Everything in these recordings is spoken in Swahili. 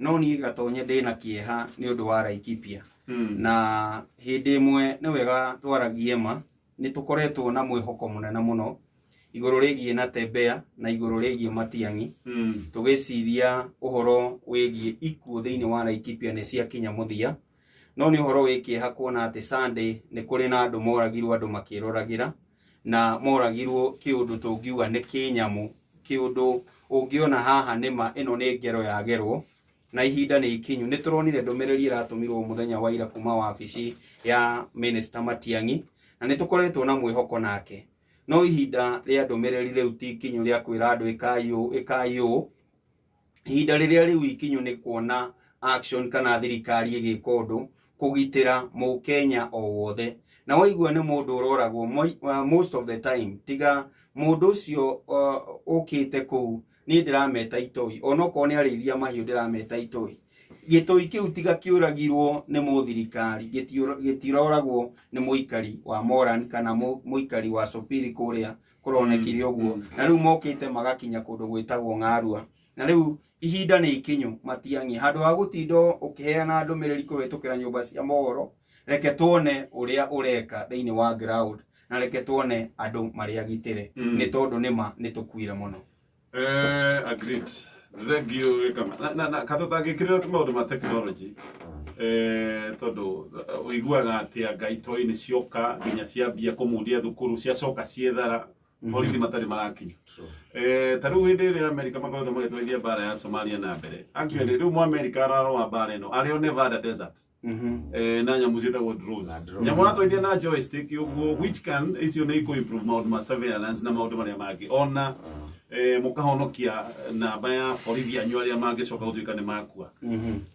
no ni gatonye ndina kieha ni undu wa Laikipia na hindi imwe ni wega twaragie ma ni tukoretwo na mwihoko munene muno iguru rigie na Tembea na iguru rigie Matiang'i tugiciria uhoro wigie ikuo thiini wa Laikipia ni cia kinya muthia no ni uhoro wikieha kuona ati Sunday ni kuri na andu moragirwo andu makiroragira na moragirwo kiundu tungiuga ni kinyamu kiundu ungiona haha nima ino ni ngero ya gerwo na ihinda ni ikinyu ni turonire ndomereri iratumirwo muthenya wa ira kuma wabici ya Minister Matiang'i na ni tukoretwo na mwihoko nake no ihinda ria ndomereri riu ti ikinyu ria kwira andu ikayo ihinda riria riu ikinyu ni kuona action kana thirikari igika undu kugitira Mukenya o wothe na waigua ni mundu uroragwo most of the time tiga mundu ucio ukite ku ni ndirameta itoi onoko ni arithia mahiu ndirameta itoi gitoi kiu tiga kiuragirwo ni muthirikari gitiroragwo ni muikari wa Moran kana muikari wa Sopiri kuria kuronekire uguo na riu mokite magakinya kundu gwitagwo Ng'arua na riu ihinda ni ikinyu Matiang'i handu ha gutindo ukiheana ndumiriri kuhitukira nyumba cia mohoro reke tuone uria ureka thiini wa ground na reke tuone andu mari agitire ni tondu nima ni tukuire muno. Agreed. Thank you kama na katotagikirira maundu ma technology tondu uiguaga ati ngaitoi ni cioka nginya ciambia kumudia thukuru cia coka ciethara borithi matari marakinya taru hindi ria America makoretwo magitwarithia bara ya Somalia na mbere actually riu mu America araroa bara ino ario Nevada desert na nyamu cietagwo drones nyamu natwarithia na joystick uguo which can icio ni ku improve maundu ma surveillance na maundu maria mangi ona mukahonokia namba ya borithi anyu aria mangicoka gutuika ni makua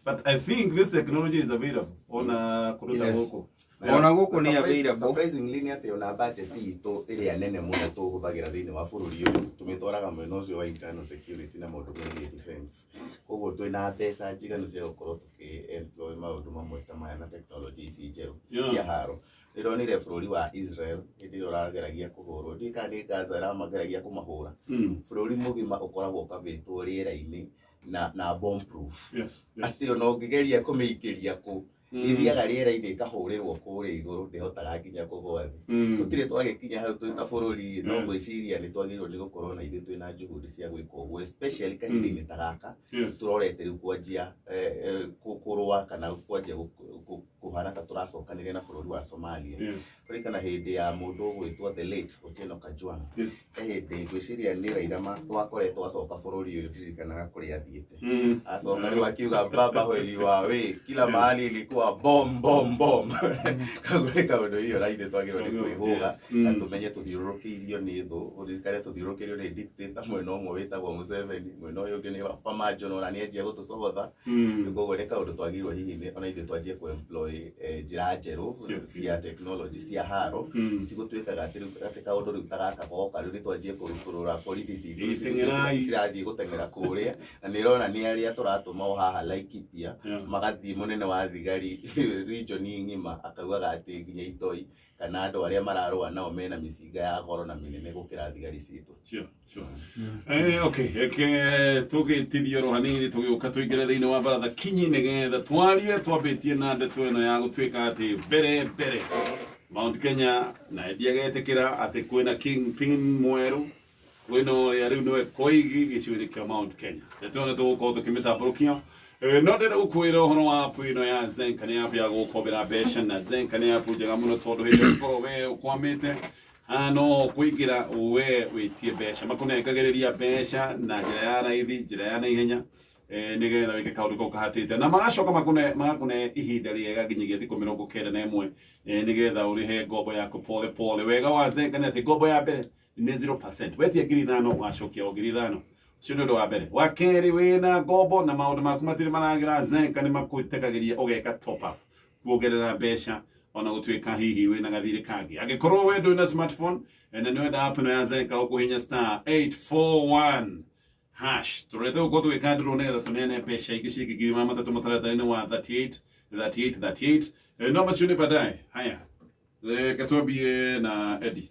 but I think this technology is available ona kuruta guku ona guku ni available surprisingly ni ati ona budget itu iria nene muno tuhuthagira thiini wa bururi uyu tumitwaraga mwena ucio wa internal security na maundu megie defense koguo twina mbeca njiganu cia gukorwo tuki-employ maundu mamwe ta maya na technology ici njeru cia haro ironire bururi wa Israel hindi urageragia kuhurwo ndika ni Gaza ramageragia kumahura bururi mugima ukoragwo ukabitwo riera-ini na bomb proof ati ona ungigeria kumiikiria ku ithiaga riera-ini ikahurirwo kuria iguru ndihotaga nginya kugwa thi tutire twagikinya hau twita bururi no gwiciria ni twagirwo ni gukorwo na ithu twina juhudi cia gwika uguo especially kahinda-ini ta gaka turorete riu kwanjia kurua kana kwanjia kuhana ta turacokanire na bururi wa Somalia kurikana hindi ya mundu gwitwo the late Otieno Kajwang hindi gwiciria ni rairama twakoretwo acoka bururi uyu tiririkanaga kuria athiite acoka riu akiuga baba hweli wa we kila mahali ilikuwa bom kagurika undu iyo raide twagirwo ni kwihuga na tumenye tuthiurukiirio ni thu urikare tuthiurukiirio ni dictator mwena umwe witagwo Museveni mwena uyu ungi ni Farmajo na ni enjia gutucogotha niguo reka undu twagirwo hihi ona ithe twanjie ku employ njira njeru cia technology cia haro tigutwikaga ati kaundu riu tagaka goka riu twanjie kuruturura borithi citu cirathie gutengera kuria na ni rona ni aria turatuma haha Laikipia magathie munene wa thigari region ngima akaugaga ati nginya itoi kana andu aria mararua nao mena micinga ya goro na minene gukira thigari citu okay tugitithio rohanini tugiuka tuingire thiini wa baratha kinyi nigetha twarie twambitie na ndeto ino ya gutwika ati mbere Mount Kenya na ndiagetekira ati kwina kingpin mweru wino ya riu niwe koigi giciwiri kia Mount Kenya ndeto ino tugukorwo tukimitaburukia no ndenda gukwira uhoro wa app ino ya Zenka ni app ya gukobera mbeca na Zenka ni app njega muno tondu hindi ukorwo we ukwamite no kuingira we witie mbeca makunengagiriria mbeca na njira ya raithi njira ya naihenya nigetha wike kaundu gako kahatite na magacoka makune ihinda riega nginyagia thiku 91 nigetha urihe ngombo yaku pole wega wa Zenka ni ati ngombo ya mbere ni 0% wetie ngiri 5 ugacokia ngiri 5 cio ndu wa mbere wa keri wina ngombo na maundu maku matiri maragira Zenka ni makwitekagiria ugeka top up kuongerera mbeca ona gutwika hihi wina gathiri kangi angikorwo we ndwina smartphone na ni wenda app no ya Zenka ukuhinya *841# turete uko twikandiro neza tunene mbeca ingi cingigiri mamatatu mataratari-ini wa 38 no macione baadaye haya katwambie na Eddie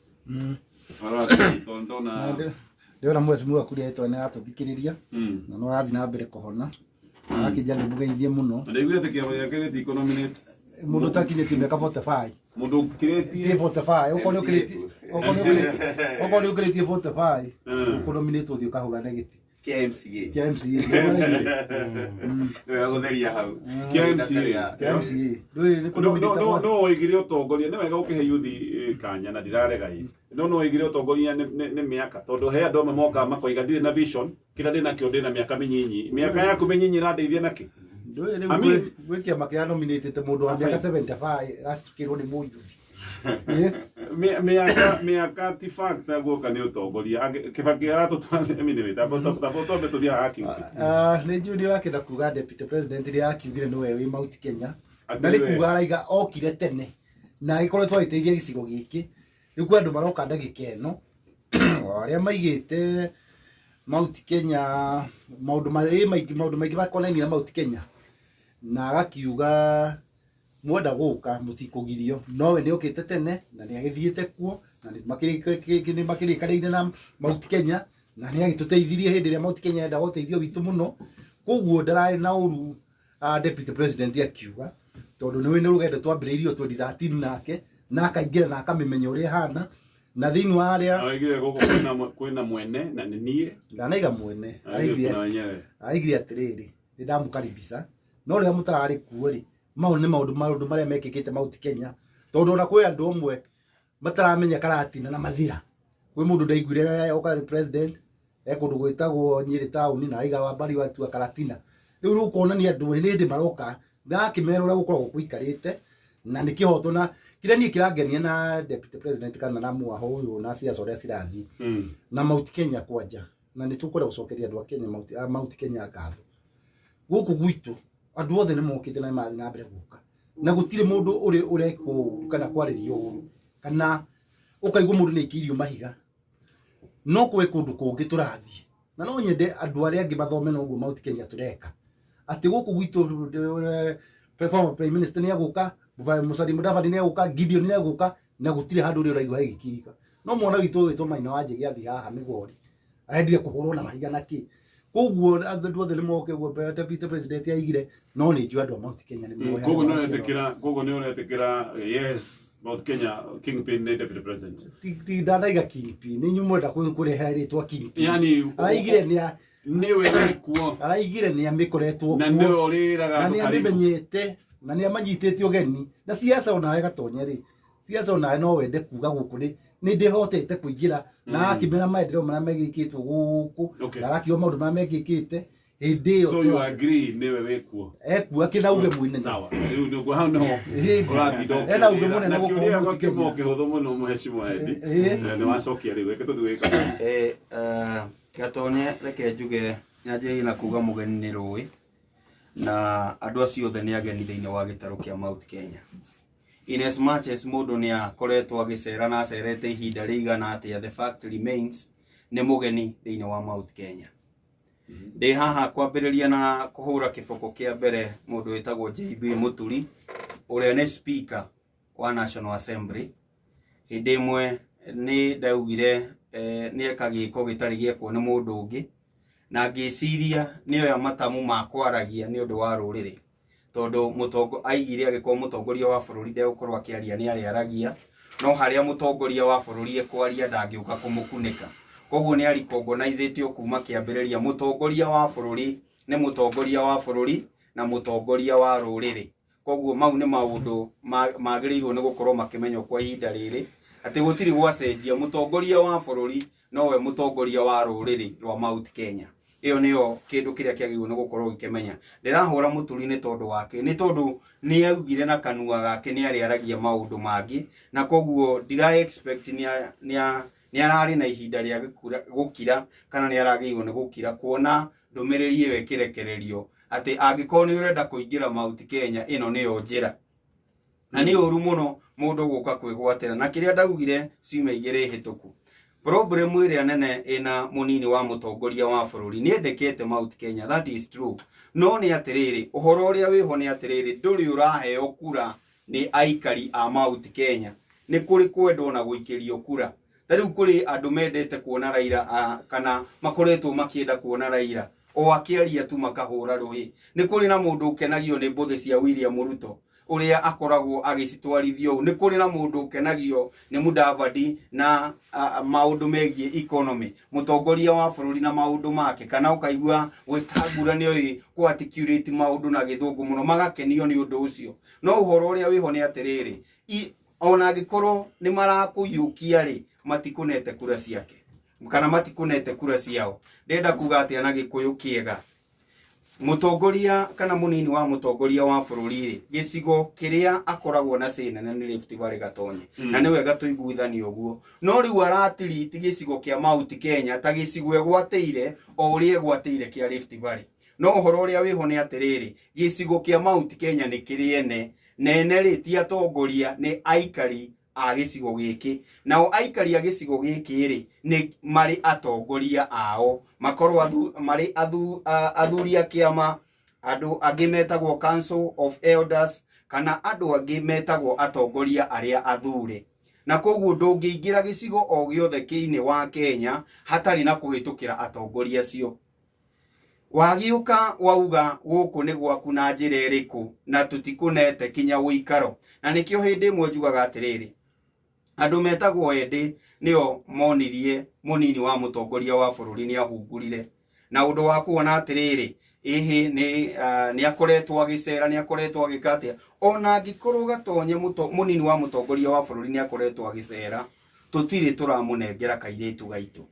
ndona mwezi mwa kuria itwa ni atuthikiriria na no rathi na mbere kuhona akijana mugeithie muno ndigwire te kiama ya kireti econominate mundu takinyete miaka 45 mundu kireti 45 ukono kireti ukono kireti 45 ukono minute uthio kahura negiti KMCA KMCA gutheria hau KMCA no oigire utongoria ni wega ukihe yuthi kanya na ndirarega hii no oigire utongoria ni miaka tondu he andu moka makoiga ndire na vision kira ndina kio ndina miaka minyinyi miaka yaku minyinyi randeithia naki gwikia makia nominated mundu wa miaka 75 atukirwo ni muyuthi miaka ti factor guoka ni utongoria Kibaki aratutwara mini taboto betuthia haki ni junior yake na kuga deputy president ria akiugire no we Mount Kenya na ni kuga araiga okire tene na ikoretwo aiteithia gicigo giki riku andu maroka ndagika eno aria maigite Mount Kenya maundu maigi bakonainie na Mount Kenya na agakiuga mwenda guka mutikugirio nowe ni okite tene na ni agithiete kuo na ni makirikanire na Mount Kenya na ni agituteithirie hindi ria Mount Kenya enda guteithio witu muno koguo ndarai na uru deputy president akiuga tondu niwe ni rugendo twambiriirio 2013 nake na akaingira na akamimenya uria hana na thinu aria aigire guko kwina mwene na ni nie ndanaiga mwene aigire atiriri ndamukaribisa no ria mutarari kuori mau ni maundu maria mekikite Mount Kenya tondu na kwi andu omwe mataramenya karatina na mathira kwi mundu ndaiguire oka president ekundu gwitagwo Nyeri town na aiga wa bari watu karatina riu ukona ni andu ni ndi maroka ndakimera uria gukoragwo kuikarite na ni kihoto na kire ni kirangenia na deputy president kana na muaho uyu na siasa uria cirathi na Mount Kenya kwanja na ni tukore gucokeria andu a Kenya Mount Kenya ngatho guku gwitu andu othe ni mokite na mathi na mbere guka na gutire mundu uri ko kana kwaririo uru kana ukaigwa mundu ni ikirio mahiga no kwe kundu kungi turathi na no nyende andu aria angi mathome no guo Mount Kenya tureka ati guku gwitu perform prime minister ni aguka Musalia Mudavadi ni aguka Gideon ni aguka na gutire handu uri uraigwa higikirika no mwana witu witwo Maina Wanje giathi haha migori arendire kuhurwo na mahiga naki koguo andu othe ni moke guo deputy president aigire no ni njua andu Mount Kenya ni moya koguo ni uretikira yes Mount Kenya Kingpin ni deputy president ti ndaiga Kingpin ni nyumwenda kurehera ritwa Kingpin yani aigire ni we kuo araigire ni amikoretwo na ni uriraga na ni amenyete na ni amanyitete ugeni na siasa ona gatonye ri siasa ona no wende kuga guku ni ndihotete kuingira na akimera maendeleo maria megikitwo guku na rakio maundu maria megikite hindi yo so you agree niwe wekuo ekuo kinauge mwine sawa riu niguo hau no uratindo ena uge mwine na guku Mount Kenya kihuthu muno muheshimu Eddie ni wacokia riu eke tuthiwika gatonye reke njuge nyanjie na kuga mugeni ni rui na andu acio othe ni ageni thiini wa gitaro kia Mount Kenya in as much as mundu ni akoretwo agicera na acerete ihinda rigana atia the fact remains ni mugeni thiini wa Mount Kenya ndi haha kwambiriria na kuhura kiboko kia mbere mundu witagwo JB Muturi uria ni speaker wa National Assembly hindi imwe ni ndaugire ni ekagiko gitari giekwo ni mundu ungi na ngiciria ni oya matamu makwaragia ni undu wa ruriri tondu mutongo aigire agikwo mutongoria wa bururi ndegukorwo akiaria ni ariaragia no haria mutongoria wa bururi ekwaria ndangiuka kumukunika koguo ni arikongonaizetio kuma kiambiriria mutongoria wa bururi ni mutongoria wa bururi na mutongoria wa ruriri koguo mau ni maundu magirirwo ni gukorwo makimenywo kwa ihinda riri ati gutiri gwacenjia mutongoria wa bururi nowe mutongoria wa ruriri rwa Mount Kenya iyo niyo kindu kiria kiagirwo ni gukorwo gikimenya ndirahura Muturi ni tondu wake ni tondu ni augire na kanua gake ni ariaragia maundu mangi na koguo ndira expect ni arari na ihinda ria gukira kana ni aragirwo ni gukira kuona ndumiriri iyo ikirekererio ati angikorwo ni urenda kuingira Mount Kenya ino niyo njira na ni uru muno mundu guka kwigwatira na kiria ndaugire ciuma igire hituku problem iria nene ina munini wa mutongoria wa bururi ni endekete Mount Kenya that is true no ni atiriri uhoro uria wiho ni atiriri nduri uraheo kura ni aikari a Mount Kenya ni kuri kwendwo na guikirio kura tariu kuri andu mendete kuona Raila kana makoretwo makienda kuona Raila o akiaria tu makahũra rũĩ. Nĩ kũrĩ na mũndũ ũkenagio nĩ mbũthĩ cia William Ruto ũrĩa akoragwo agĩcitwarithio ũũ. Nĩ kũrĩ na mũndũ ũkenagio nĩ Mudavadi na maũndũ megiĩ economy, mũtongoria wa bũrũri na maũndũ make, kana ũkaigua Wetangula nĩ oĩ ku articulate maũndũ na gĩthũngũ mũno, magakenio nĩ ũndũ ũcio. No ũhoro ũrĩa wĩho nĩ atĩrĩrĩ, ona angĩkorwo nĩ marakũiyũkia rĩ, matikũnete kura ciake kana matikunete kura ciao. Ndenda kuga atĩ ana Gĩkũyũ kĩega, mũtongoria kana mũnini wa mũtongoria wa bũrũri gĩcigo kĩrĩa akoragwo na cĩnene nĩ Rift Valley Gatonye, na nĩ wega tũiguithanie ũguo. No rĩu aratiriti gĩcigo kĩa Mount Kenya ta gĩcigo egwatĩire o ũrĩa egwatĩire kĩa Rift Valley. No ũhoro ũrĩa wĩho nĩ atĩrĩrĩ, gĩcigo kĩa Mount Kenya nĩ kĩrĩene nene rĩ, ti atongoria, nĩ aikari a gĩcigo gĩkĩ. Nao aikari a gĩcigo gĩkĩ rĩ, nĩ marĩ atongoria ao, makorwo marĩ athuri a kĩama, andũ angĩ metagwo Council of Elders, kana andũ angĩ metagwo atongoria arĩa athure. Na koguo ndũngĩingĩra gĩcigo o gĩothe kĩinĩ wa Kenya hatarĩ na kũhĩtũkĩra atongoria acio. Wagiuka wauga gũkũ nĩ gwaku na njĩra ĩrĩkũ na tũtikũnete kinya ũikaro. Na nĩkĩo hĩndĩ ĩmwe njugaga atĩrĩrĩ, andũ metagwo ende nĩo monirie mũnini wa mũtongoria wa bũrũri nĩ ahungurire. Na ũndũ wa kuona atĩrĩrĩ, ĩhĩ nĩ akoretwo agĩcera, nĩ akoretwo agĩkatia. Ona angĩkorwo Gatonye mũnini wa mũtongoria wa bũrũri nĩ akoretwo agĩcera, tũtirĩ tũramũnengera kairĩtu gaitũ.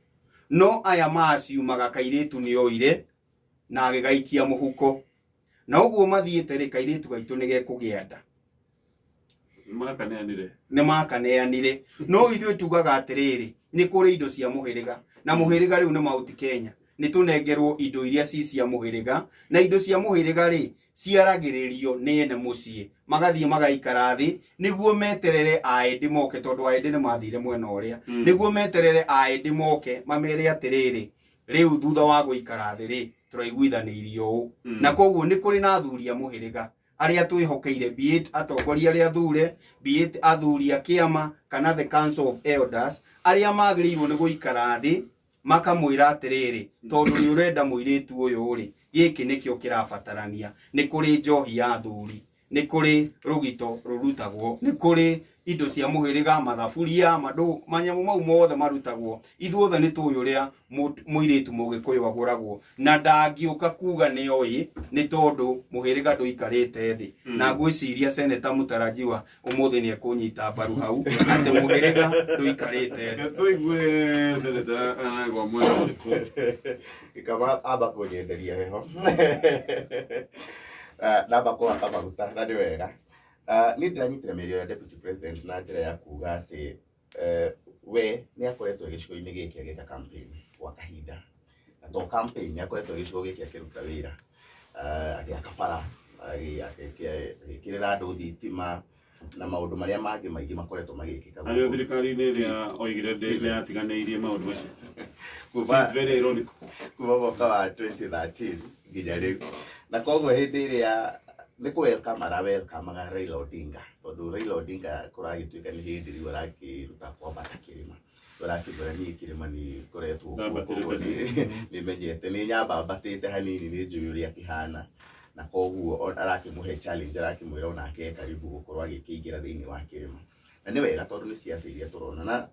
No aya maciumaga kairĩtu nĩ oire na agĩgaikia mũhuko. Na ũguo mathiĩte rĩ, kairĩtu gaitũ nĩ gekũgĩa nda. Nĩ makaneanire. No ithuĩ tugaga atĩrĩrĩ, nĩ kũrĩ indo cia mũhĩrĩga, na mũhĩrĩga rĩu nĩ Mount Kenya. Nĩ tũnengerwo indo iria ci cia mũhĩrĩga, na indo cia mũhĩrĩga rĩ, ciaragĩrĩrio nĩ ene mũciĩ, magathiĩ magaikara thĩ nĩguo meterere aendi moke, tondũ aendi nĩ mathire mwena ũrĩa, nĩguo meterere aendi moke mamere atĩrĩrĩ, rĩu thutha wa gũikara thĩ rĩ, tũraiguithanĩirio ũũ. Na koguo nĩ kũrĩ na athuri a mũhĩrĩga arĩa twĩhokeire, be it atongoria arĩa athure, be it athuri a kĩama, kana the Council of Elders, arĩa magĩrĩirwo nĩ gũikara thĩ makamwĩra atĩrĩrĩ, tondũ nĩ ũrenda mũirĩtu ũyũ rĩ, gĩkĩ nĩkĩo kĩrabatarania. Nĩ kũrĩ njohi ya athuri, nĩ kũrĩ rũgito rũrutagwo, nĩ kũrĩ indo cia mũhĩrĩga, mathaburia, manyamũ mau mothe marutagwo. Ithuothe nĩ tũĩ ũrĩa mũirĩtu Mũgĩkũyũ agũragwo, na ndangĩũka kuga nĩ oĩ, nĩ tondũ mũhĩrĩga ndũikarĩte thĩ. Na ngwĩciria Seneta Mũtarajiwa ũmũthĩ nĩ ekũnyita mbaru hau atĩ mũhĩrĩga ndũikarĩte thĩ. Tũigue Seneta anagwa mwena ũrĩkũ? Ikaba amba kũnyenderia heho. Namba kũhaka maguta na nĩ wega. Nĩ ndĩranyitire mĩario ya Deputy President na njĩra ya kuga atĩ we nĩ akoretwo gĩcigo-inĩ gĩkĩ agĩka campaign gwa kahinda. Na to campaign, nĩ akoretwo gĩcigo gĩkĩ akĩruta wĩra, agĩaka bara, agĩkĩrĩra andũ thitima na maũndũ marĩa mangĩ maingĩ makoretwo magĩkĩka. Arĩ thirikari-inĩ ĩrĩa oigire nĩ yatiganĩirie maũndũ macio. It's very ironic. Kuma mwaka wa 2013 nginya rĩu. Na koguo hĩndĩ ĩrĩa nĩ welcome welcome Raila Odinga, tondũ Raila Odinga kũragĩtuĩka nĩ hĩndĩ rĩu arakĩruta kwambata kĩrĩma, tũrakĩmbũra niĩ kĩrĩma nĩ ngoretwo koguo nĩ menyete, nĩ nyambambatĩte hanini, nĩ njũĩ ũrĩa kĩhana. Na koguo arakĩmũhe challenge, arakĩmwĩra onake karibu gũkorwo agĩkĩingĩra thĩinĩ wa kĩrĩma. Na nĩ wega tondũ nĩ ciaca iria tũrona, na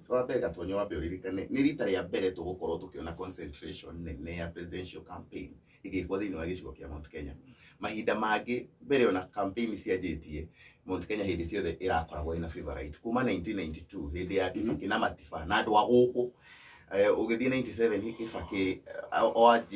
wambere Gatonye wambe ũririkane nĩ rita rĩa mbere tũgũkorwo tũkĩona concentration nene ya presidential campaign igĩkwo thĩinĩ wa gĩcigo kĩa Mount Kenya. Mahinda mangĩ mbere ona campaign cianjĩtie, Mount Kenya hĩndĩ ciothe ĩrakoragwo ina favorite kuma 1992 hĩndĩ ya Kibaki na Matiba na andũ a gũkũ. Ũgĩthiĩ 97 Kibaki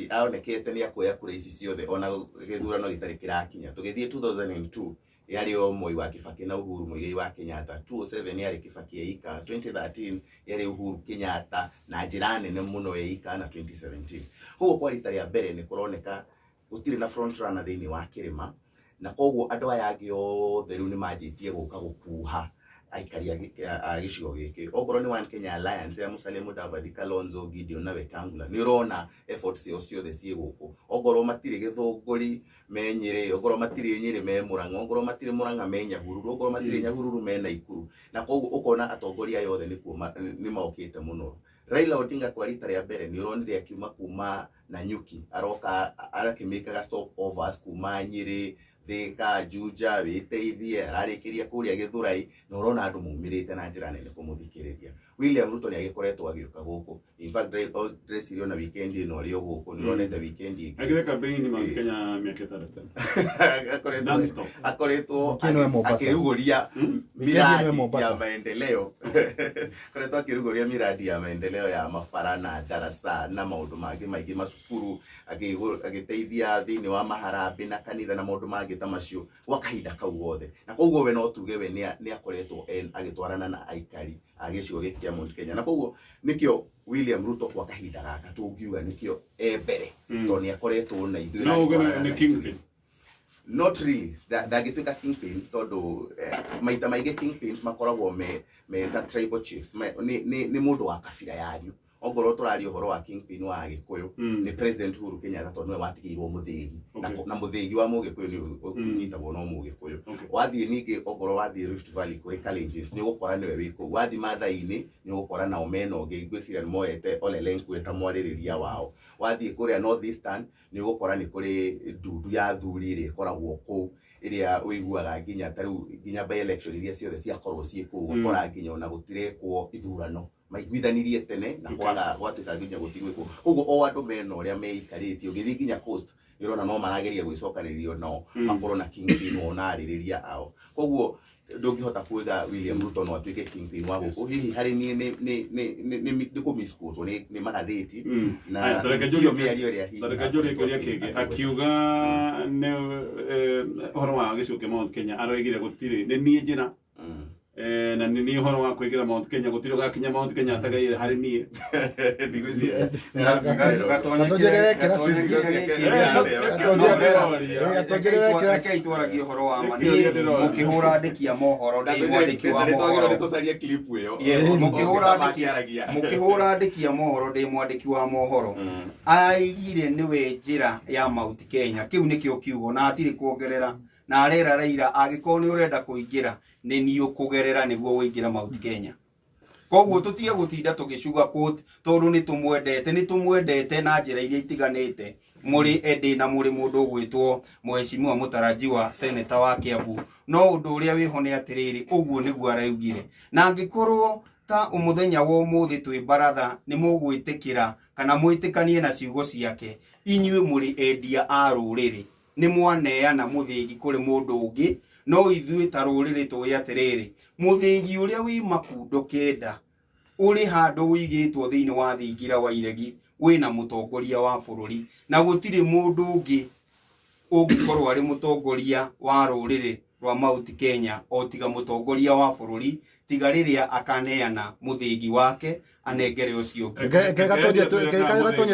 aonekete nĩ akuoya kura ici ciothe ona gĩthurano gĩtarĩ kĩrakinya. Tũgĩthiĩ 2002 yarĩ o Moi wa Kibaki na Uhuru Muigai wa Kenyatta, 2007 yarĩ Kibaki eika, 2013 yarĩ Uhuru Kenyatta na njĩra nene mũno eika, na 2017. Koguo kwa rita rĩa mbere nĩ kũroneka gũtirĩ na front runner thĩinĩ wa kĩrĩma, na koguo andũ aya angĩ othe rĩu nĩ manjĩtie gũka gũkuha aikari a gĩcigo gĩkĩ. Okorwo nĩ One Kenya Alliance ya Musalia Mudavadi, Kalonzo, Gideon na Wetangula, nĩ ũrona efforts ciao ciothe ciĩ gũkũ. Okorwo matirĩ Gĩthũngũri me Nyĩrĩ, okorwo matirĩ Nyĩrĩ me Murang'a, okorwo matirĩ Murang'a me Nyahururu, okorwo matirĩ Nyahururu me Naikuru. Na koguo ũkona atongoria yothe nĩ mokĩte mũno Raila Odinga kwa rita rĩa mbere nĩ ũronire akiuma kuma Nanyuki aroka arakĩmĩkaga stop overs kuma Nyĩrĩ Thika Juja wĩteithie ararĩkĩria kũrĩa Gĩthũrai na ũrona andũ maumĩrĩte na njĩra nene kũmũthikĩrĩria. William Ruto nĩ agĩkoretwo agĩũka gũkũ. In fact dressing on a weekend ĩno rĩo gũkũ nĩ ũronete weekend ĩngĩ agĩreka beini Mount Kenya mĩaka 3 akoretwo akĩrugũria miradi ya maendeleo akoretwo akĩrugũria miradi ya maendeleo ya mabara na darasa na maũndũ mangĩ maingĩ macukuru agĩteithia thĩinĩ wa maharambĩ na kanitha na maũndũ mangĩ ta macio gwa kahinda kau gothe na koguo we no tuge we nĩ akoretwo agĩtwarana na aikari a gĩcigo gĩkĩ kĩa Mount Kenya na koguo nĩkĩo William Ruto kwa kahinda gaka tũngiuga nĩkĩo mbere tondũ nĩ akoretwo na ithuĩ na kingpin. Not really. Ndagĩtuĩka kingpin tondũ maita maingĩ kingpins makoragwo me ta tribal chiefs nĩ mũndũ wa kabira yanyu. Ongorwo tũraria ũhoro wa kingpin wa Gĩkũyũ nĩ President Uhuru Kenyatta tondũ nĩwe watigĩirwo mũthĩgi na mũthĩgi wa Mũgĩkũyũ nĩ ũnyitagwo no Mũgĩkũyũ. Wathiĩ ningĩ ongorwo wathiĩ Rift Valley kũrĩ Kalenjins nĩ ũgũkora nĩwe wĩ kũu. Wathiĩ Maathai-inĩ nĩ ũgũkora nao mena ũngĩ ngwĩciria nĩ moete Ole Lenku ta mwarĩrĩria wao. Wathiĩ kũrĩa North Eastern nĩ ũgũkora nĩ kũrĩ ndundu ya athuri ĩrĩa ĩkoragwo kũu ĩrĩa ũiguaga nginya tarĩu nginya by election iria ciothe ciakorwo ciĩ kũu ũgakora nginya ona gũtirekwo ithurano maiguithanirie tene na kwaga gwatuĩka nginya gũtigwĩkwo. Koguo o andũ mena ũrĩa meikarĩtie ũgĩthiĩ nginya coast nĩ ũrona no marageria gwĩcokanĩrĩrio nao makorwo na kingpin ona arĩrĩria ao. Koguo ndũngĩhota kuiga William Ruto no atuĩke kingpin wa gũkũ. Hihi harĩ nĩ kũmisquotwo nĩ magathĩti na ndio mĩario ĩrĩa hihi Ndagĩka kĩũria kĩngĩ akiuga nĩ ũhoro wa gĩcigo kĩa Mount Kenya aroigire gũtirĩ nĩ niĩ njĩra na nĩ ũhoro wa kwĩgira Mount Kenya gũtirĩ ũgakinya Mount Kenya atagaire harĩ niĩ ndigwĩciria itwaragia ũhoro wa ma mũkĩhũra andĩki a mohoro ndĩ mwandĩki wa mohoro tũcarie clip ĩyo mũkĩhũra andĩki a mohoro ndĩ mwandĩki wa mohoro aigire nĩwe njĩra ya Mount Kenya kĩu nĩkĩo kiugo na atirĩ kuongerera na arera Raila agĩkorwo nĩ ũrenda kũingĩra nĩ niĩ ũkũgerera nĩguo ũingĩra Mount Kenya. Koguo tũtige gũtinda tũgĩcuga quote tondũ nĩ tũmwendete na njĩra iria itiganĩte mũrĩ endi na mũrĩ mũndũ ũgwĩtwo Mheshimiwa Mũtarajiwa seneta wa Kiambu no ũndũ ũrĩa wĩho nĩ atĩrĩrĩ ũguo nĩguo araugire na angĩkorwo ta mũthenya wa ũmũthĩ twĩ baratha nĩ mũgwĩtĩkĩra kana mwĩtĩkanie na ciugo ciake inyuĩ mũrĩ endia a rũrĩrĩ nĩ mwaneana mũthĩgi kũrĩ mũndũ ũngĩ no ithuĩ ta rũrĩrĩ tũĩ atĩrĩrĩ mũthĩgi ũrĩa wĩ Makundo Kenda ũrĩ handũ wĩigĩtwo thĩinĩ wa thingira wa iregi wĩna mũtongoria wa bũrũri na gũtirĩ mũndũ ũngĩ ũngĩkorwo arĩ mũtongoria wa rũrĩrĩ rwa Mount Kenya o tiga mũtongoria wa bũrũri tiga rĩrĩa akaneana mũthĩgi wake anengere ũcio gatonya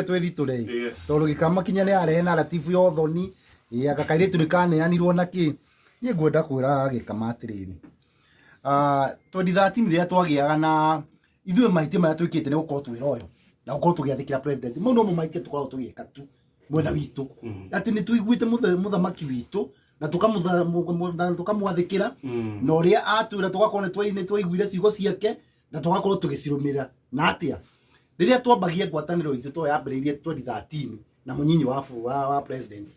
twĩthitũre tondũ gĩkamakinya nĩ arehe narrative ya ũthoni agakairĩtu nĩkaneanirwo na kĩ niĩ ngwenda kwĩra Gĩkama atĩrĩrĩ 2013 rĩrĩa twagĩaga na ithuĩ maitĩ marĩa twĩkĩte nĩ gũkorwo twĩ royo na gũkorwo tũgĩathĩkĩra president mau no maitĩ tũkoragwo tũgĩka tu mwena witũ atĩ nĩ tũiguĩte mũthamaki witũ na tũkamwathĩkĩra na ũrĩa atwĩra tũgakorwo nĩ twaiguire ciugo ciake na tũgakorwo tũgĩcirũmĩrĩra na atĩa rĩrĩa twambagia ngwatanĩro itũ to yambĩrĩirie 2013 na mũnyinyi wa president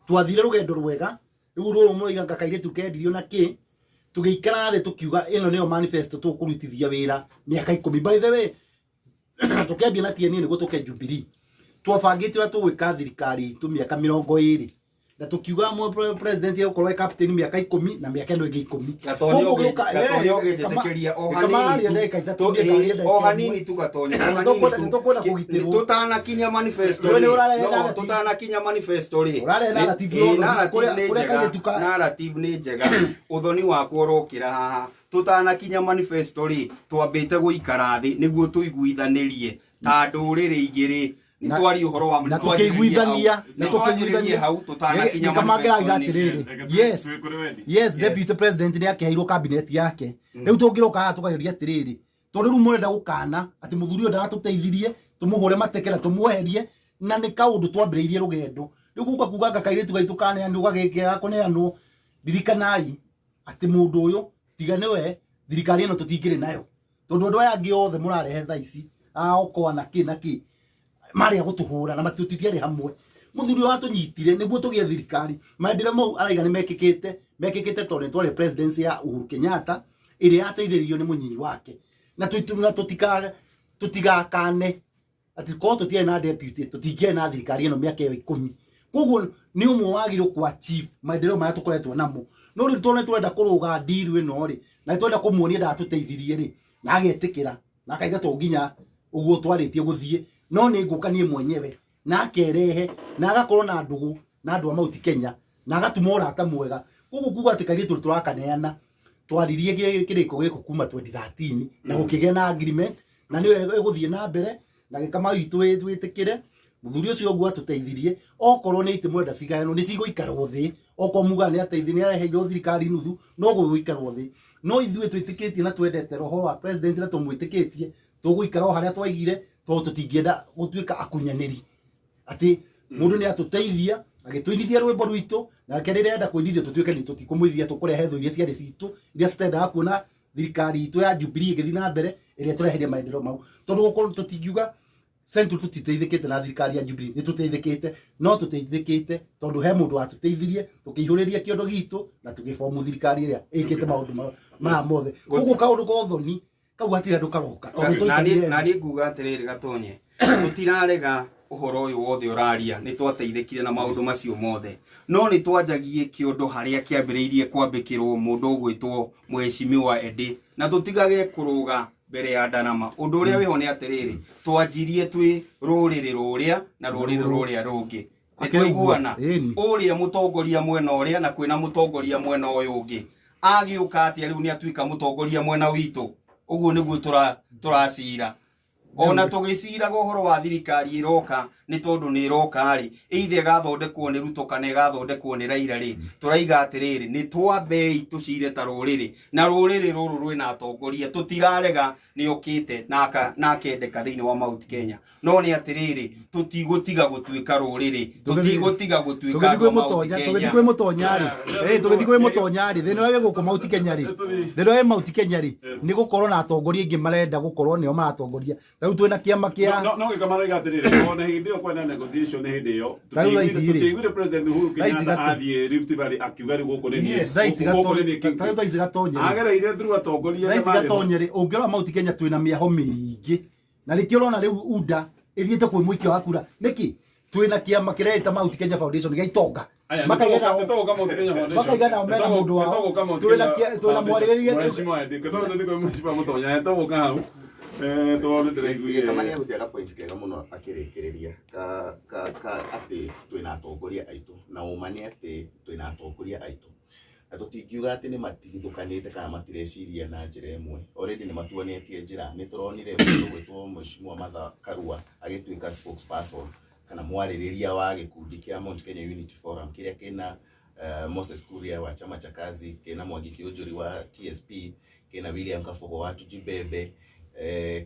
twathire rũgendo rwega rĩu rũrũ moiga ngakairĩtu kendirio na kĩ tũgĩikara thĩ tũkiuga ĩno nĩyo manifesto tũkũrutithia wĩra mĩaka 10 by the way tũkĩambia na TNA nĩguo tũke Jubilee twabangĩte ũrĩa tũgwĩka thirikari itũ mĩaka 20 na tukiuga president ya gũkorwo captain mĩaka 10 na mĩaka ĩno ĩngĩ 10 o hanini tu gatonya tutanakinya manifesto ri narrative nĩ njega ũthoni wakwa ũrokĩra haha tutanakinya manifesto ri twambĩte gũikara thĩ nĩguo tũiguithanĩrie ta ndũrĩrĩ igĩrĩ nitwari uhoro wa na tukiguithania hau tutanakinya kamagera atiriri yes deputy president ni akiheirwo cabinet yake riu tungiroka haha tukayoria atiriri tondu riu murenda gukana ati muthuri nda atuteithirie tumuhure matekera tumuherie na ni kaundu twambiriirie rugendo riu guka kuga ngakairitu gaitukane andu gagikega kuneanwo dirikanai ati mundu uyu tigane we thirikari ino tutingire nayo tondu andu aya angi othe murarehe tha ici okoa na ki mari agutuhura na matutitiari hamwe muthuri watu nyitire niguo tugie thirikari maendeleo mau araiga ni mekikite tondu twari presidency ya Uhuru Kenyatta iri yateithiririo ni munyinyi wake na tutigakane ati ko tutie na deputy tutige na thirikari ino miaka 10 koguo ni umwe wagirwo kwa chief maendeleo mara tukoretwo namo no ri tone twenda kuruga deal ino ri na twenda kumuonia nda tuteithirie ri na agetikira na kaiga to nginya uguo twaritie guthie no ni ngukanie mwenyewe na akerehe na agakorwo na ndugu na andu a Mount Kenya na agatumora ata mwega koguo kuga ati kairi turakaneana twaririe kiriko giko kuma 2013 na gukigea na agreement na ni guthie na mbere na gikama itu witikire muthuri ucio ogwa tuteithirie okorwo ni ite mwenda cigayano ni ciguikarwo thi oko muga ni ateithini areheirwo thirikari nuthu no guikarwo thi no ithuĩ twitikitie na twendete roho wa president na tumwitikitie tuguikara haria twaigire to tutingienda gutuika akunyaniri ati mundu ni atuteithia agitwinithia rwimbo rwitu na kerere enda kwinithia tutuike ni tutikumwithia tukurehe thu iria ciari citu iria citenda kuona thirikari itu ya Jubilee igithi na mbere iria tureheria maendeleo mau tondu gukorwo tutingiuga Central tutiteithikite na thirikari ya Jubilee ni tuteithikite no tuteithikite tondu he mundu atuteithirie tukihuriria kiondo gitu na tugifomu thirikari iria ikite maundu ma mothe gugu kaundu gothoni kau atira ndukaroka tondu na ni nguga atiriri gatonye tutirarega uhoro uyu wothe uraria ni twateithikire na maundu macio mothe no ni twanjagie kiondo haria kiambiriirie kwambikirwo mundu ugwitwo Mheshimiwa Edi na tutigage kuruga mbere ya ndanama undu uria wiho ni atiriri twanjirie twi ruriri ruria na ruriri ruria rungi nitwaiguana uria mutongoria mwena uria na kwina mutongoria mwena uyu ungi agiuka ati riu ni atuika mutongoria mwena witu uguo niguo turacira ona tugicira gohoro wa thirikari iroka ni tondu ni iroka ri eithe gathondekwo ni Ruto kana gathondekwo ni Raila ri turaiga atiriri ni twambei tucire ta ruriri na ruriri ruru rwina atongoria tutirarega ni ukite na kendeka thiini wa Mount Kenya no ni atiriri tutigutiga gutuika ruriri tutigutiga gutuika Mount Kenya tugithi mutonyari tugithi kwi mutonyari thiini wa guko Mount Kenya ri thiini wa Mount Kenya ri ni gukorwo na atongoria ingi marenda gukorwo nio maratongoria riu twina kiama kia no gikamara atiriri ona hindi yo kwenda negotiation hindi yo tutigire president Uhuru Kenyatta athie Rift Valley akiugari guko ni thaisi gatonye agereire through atongoria thaisi gatonye ri ungiora Mount Kenya twina miaho mingi na rikio rona riu UDA ithiete kwi muikio wa kura niki twina kiama kireta Mount Kenya Foundation gaitonga makaigana omena mundu wao twina mwariririe Mheshimiwa Edi ketoka tuthiko Mheshimiwa Mutonya etoka hau tuone ndireiguire kamania gutiaga point kega muno akirikireria ati twina atongoria aitu na umani ati twina atongoria aitu na tutingiuga ati ni matigithukanite kana matireciria na njira imwe already ni matuonetie njira ni turonire mundu gwitwo Mheshimiwa Martha Karua agituika spokesperson kana mwaririria wa gikundi kia Mount Kenya Unity Forum kiria kina Moses Kuria wa chama cha kazi kina Mwangi Kiunjuri wa TSP kina William Kabogo wa Tujibebe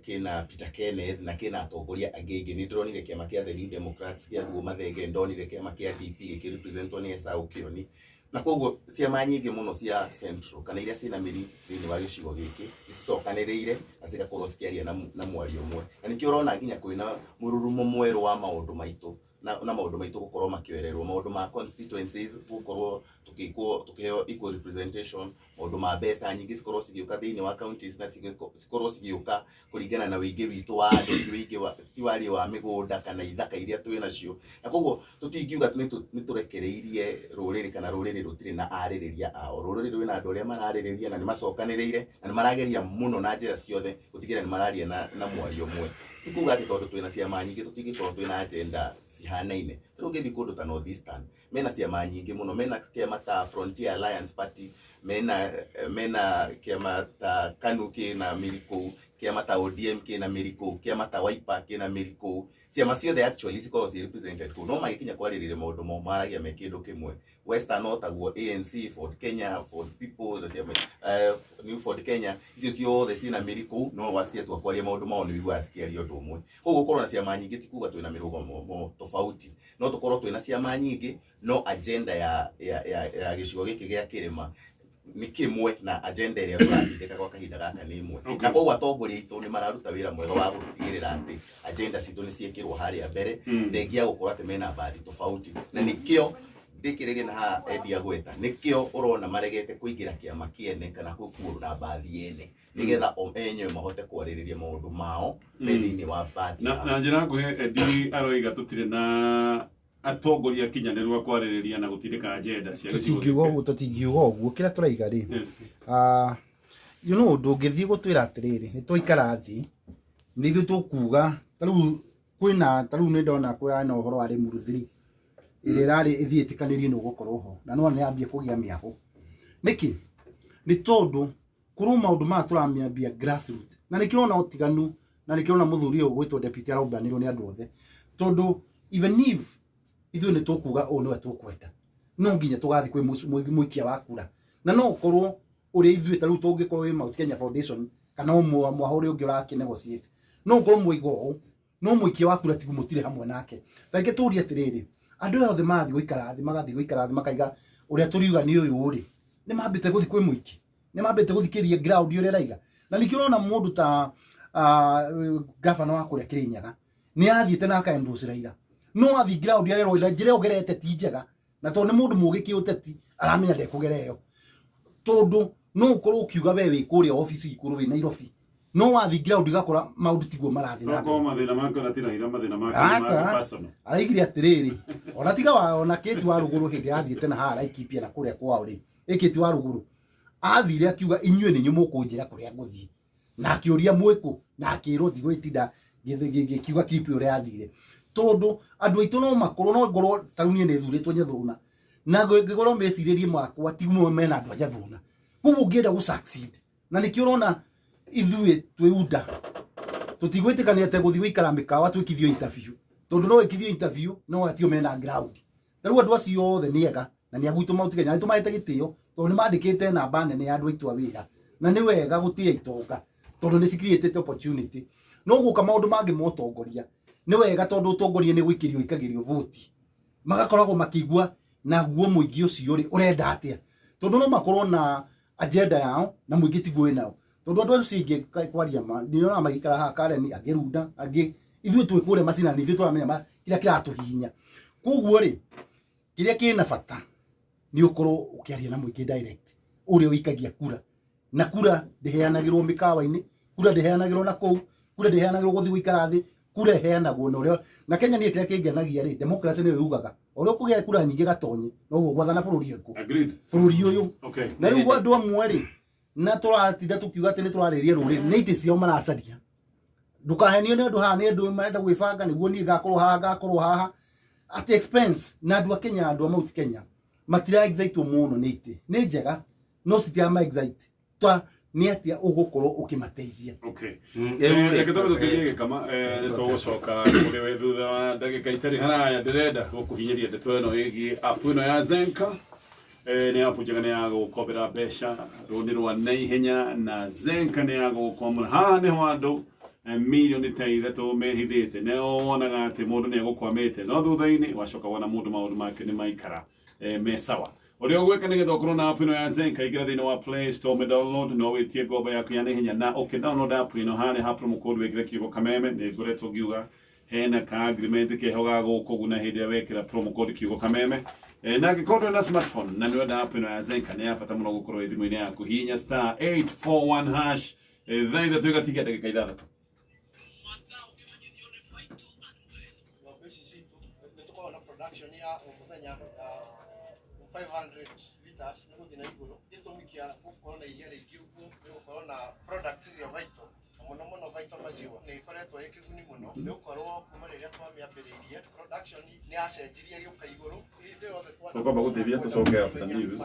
kina Peter Kenneth na kina atongoria angĩ ni ndronire kiama kia The New Democrats kia Thuo Mathenge ndonire kiama kia DP ikirepresentwo ni Esau Kioni na koguo ciama nyingi muno cia Central kana iria cina miri thini wa gicigo giki icokaniriire na cigakorwo cikiaria na mwario umwe na nikio urona nginya kwina mururumo mweru wa maundu maitu na maundu maitu gukorwo makioererwo maundu ma constituencies gukorwo tukiheo equal representation maundu ma mbeca nyingi cikorwo cigiuka thiini wa counties na cikorwo cigiuka kuringana na wingi witu wa andu ti wari wa migunda kana ithaka iria twina cio na koguo tutingiuga ni turekereirie ruriri kana ruriri rutiri na aririria ao ruriri rwina andu aria maraririria na ni macokaniriire na ni marageria muno na njira ciothe gutigira ni mararia na mwario umwe tikuga ati tondu twina ciama nyingi tutingikorwo twina agenda cihanaine tugithi kundu ta North Eastern mena ciama nyingi muno mena kiama ta Frontier Alliance Party mena kiama ta KANU kina Miriku kiama ta ODM kina Miriku kiama ta Wiper kina Miriku ciama ciothe actually cikorwo ci represented ku no magikinya kwaririre maundu mo maragia me kindu kimwe Western otaguo ANC Ford Kenya Ford People the ciama New Ford Kenya icio ciothe cina Miriku no wacietwa kwaria maundu mao ni wigwa cikiaria undu umwe koguo korwo na ciama nyingi tikuga twina mirugomo tofauti no tukorwo twina ciama nyingi no agenda ya gicigo giki gia kirima nĩ kĩmwe na agenda ĩrĩa tũrathindĩka gwa kahinda gaka nĩ imwe na koguo atongoria aitũ nĩ mararuta wĩra mwega wa gũtigĩrĩra atĩ agenda citũ nĩ ciĩkĩrwo harĩa mbere thengia gũkorwo atĩ mena mbathi tofauti na nĩkĩo ndĩkĩrĩria na haha endia gweta nĩkĩo ũrona maregete kũingĩra kĩama kĩene kana gũkuo na mbathi ene nĩgetha enyewe mahote kwarĩrĩria maũndũ mao me thĩinĩ wa mbathi na njĩra nguhĩ Eddie aroiga tũtirĩ na atongoria kinyanĩru wa kwarĩrĩria na gũtindĩka agenda cia tũtingiuga ũguo kĩrĩa tũraiga rĩ ndũngĩthiĩ gũtwĩra atĩrĩrĩ nĩ twaikara thĩ nĩ ithuĩ tũkuga tarĩu nĩ ndona kwĩna ũhoro wa Limuru 3 ĩrĩa ĩrarĩ ĩthiĩ ĩtĩkanĩrie nĩ ũgũkorwo ho na no nĩ yambia kũgĩa mĩago nĩkĩ nĩ tondũ kũrwo maũndũ maya tũramĩambia grassroots na nĩkĩo ona ũtiganu na nĩkĩo ona mũthuri ũyũ gwĩtwo deputy araumbũranĩrwo nĩ andũ othe tondũ even if ithuĩ nĩ tũkuga ũũ nĩwe tũkwenda no nginya tũgathiĩ kwĩ mũikia wa kura na no ũkorwo ũrĩa ithuĩ tarĩu tũngĩkorwo wĩ Mount Kenya Foundation kana mwahũ ũrĩa ũngĩ ũrakĩnegotiate no ũkorwo mũiga ũũ no mũikia wa kura tigu mũtirĩ hamwe nake tarĩke tũũrie atĩrĩrĩ andũ othe magathiĩ gũikara thĩ makaiga ũrĩa tũriuga nĩ ũyũ rĩ nĩ mambĩte gũthiĩ kwĩ mũingĩ nĩ mambĩte gũthikĩrĩria ground ũrĩa raiga na nĩkĩo ũrona mũndũ ta gavana wa kũrĩa Kĩrĩnyaga nĩ athiĩte na akaendorse Raila no athi ground arerwo njĩra ũgerete ti njega na tondũ nĩ mũndũ mũgĩ kĩũteti aramenya ndekũgera ĩyo tondũ no ũkorwo ũkiuga we wĩ kũrĩa ofici ikũrũ wĩ Nairobi no wathi ground gakora maũndũ tiguo marathiĩ na mbere mathĩna make na tira hira mathĩna make personal araigire atĩrĩrĩ ona tiga ona Kĩti wa Rũgũrũ hĩndĩ athiĩte na haha Laikipia na kũrĩa kwao rĩ Kĩti wa Rũgũrũ athire akiuga inyuĩ nĩ inyuĩ mũkũnjĩra kũrĩa ngũthiĩ na akĩũria mwĩkũ na akĩrwo ti gwĩtinda gĩkiuga clip ũrĩa athire tondũ andũ aitũ no makorwo no ngorwo tarĩu niĩ nĩ thurĩtwo Nyathũna na ngĩkorwo mecirĩrie makwa tiguo mena andũ a Nyathũna koguo ũngĩenda gũ succeed na nĩkĩo ũrona ithuĩ twĩunda tũtigwĩtĩkania atĩ gũthiĩ gũikara mĩkawa twĩkithio interview tondũ no wĩkithio interview no atio mena ground tarĩu andũ acio othe nĩ ega na nĩ agwitũ Mount Kenya nĩ tũmahete gĩtĩo tondũ nĩ mandĩkĩte namba nene ya andũ aitũ a wĩra na nĩ wega gũtĩa itonga tondũ nĩ create opportunity no gũka maũndũ mangĩ ma ũtongoria nĩ wega tondũ ũtongoria nĩ gwĩkĩrio ikagĩrio vote magakoragwo makĩigua na guo mũingĩ ũcio rĩ ũrenda atĩa tondũ no makorwo na agenda yao na mũingĩ tiguo nao tondũ andũ acio ingĩ kwaria ma nĩona magĩikara haha Karen agĩrunda angĩ ithuĩ twĩ kũrĩa macina nĩ ithuĩ tũramenya kĩrĩa kĩratũhinya koguo rĩ kĩrĩa kĩna bata nĩ ũkorwo ũkĩaria na mũingĩ direct ũrĩa ũikagia kura na kura ndĩheanagĩrwo mĩkawa-inĩ kura ndĩheanagĩrwo na kũu kura ndĩheanagĩrwo gũthiĩ gũikara thĩ kura ĩheanagwo na ũrĩa na Kenya niĩ kĩrĩa kĩngenagia rĩ democracy nĩyo yugaga ũrĩa ũkũgĩa kura nyingĩ gatonye noguo gwathana bũrũri ũyũ na rĩu andũ amwe rĩ na tũratinda tũkiuga atĩ nĩ tũrarĩria rũrĩrĩ nĩ itĩ ciao maracaria ndũkahenio nĩ andũ haha nĩ andũ marenda gwĩbanga nĩguo niĩ ngakorwo haha at expense na andũ a Kenya andũ a Mount Kenya matira excite mũno nĩ itĩ nĩ njega no citia excite nĩ atĩa ũgũkorwo ũkĩmateithia reke tũtũteithie gĩkama nĩ tũgũcoka kũrĩ we thutha wa ndagĩka itarĩ haraya ndĩrenda gũkũhinyĩria ndeto ĩno ĩgiĩ app ĩno ya Zenka nĩ app njega nĩ ya gũkombera mbeca rũni rwa naihenya na Zenka nĩ ya gũkwamũra haha nĩho andũ milioni ta ithatũ mehithĩte nĩo wonaga atĩ mũndũ nĩ egũkwamĩte no thutha-inĩ wacoka wona mũndũ maũndũ make nĩ maikara me sawa ũrĩa ũgwĩka nĩgetha ũkorwo na app ĩno ya Zenka ingĩra thĩinĩ wa Play Store download no wĩtie ngombo yaku ya naihenya na download app ĩno haha nĩ ha promo code wĩkĩre kiugo kameme nĩ ngoretwo ngiuga hena ka agreement keho ga gũkũguna hĩndĩ ĩrĩa wekĩra promo code kiugo kameme na angĩkorwo na smartphone na nĩ wenda app ĩno ya Zenka nĩ ya bata mũno gũkorwo ĩ thimũ-inĩ yaku hihinya *841# thaa ithatũ ĩgatigia ndagĩka ithathatũ production ya umuthenya 500 liters nĩ gũthiĩ na igũrũ gĩtũmi kĩa gũkorwo na iria rĩingĩ ũguo nĩ gũkorwo na product cia Vital mũno Vital maziwa nĩ ĩkoretwo ĩ kĩguni mũno nĩ gũkorwo kuma rĩrĩa twamĩambĩrĩirie production nĩ yacenjirie gĩũka igũrũ hĩndĩ yothe tũkwamba gũteithia tũcoke after news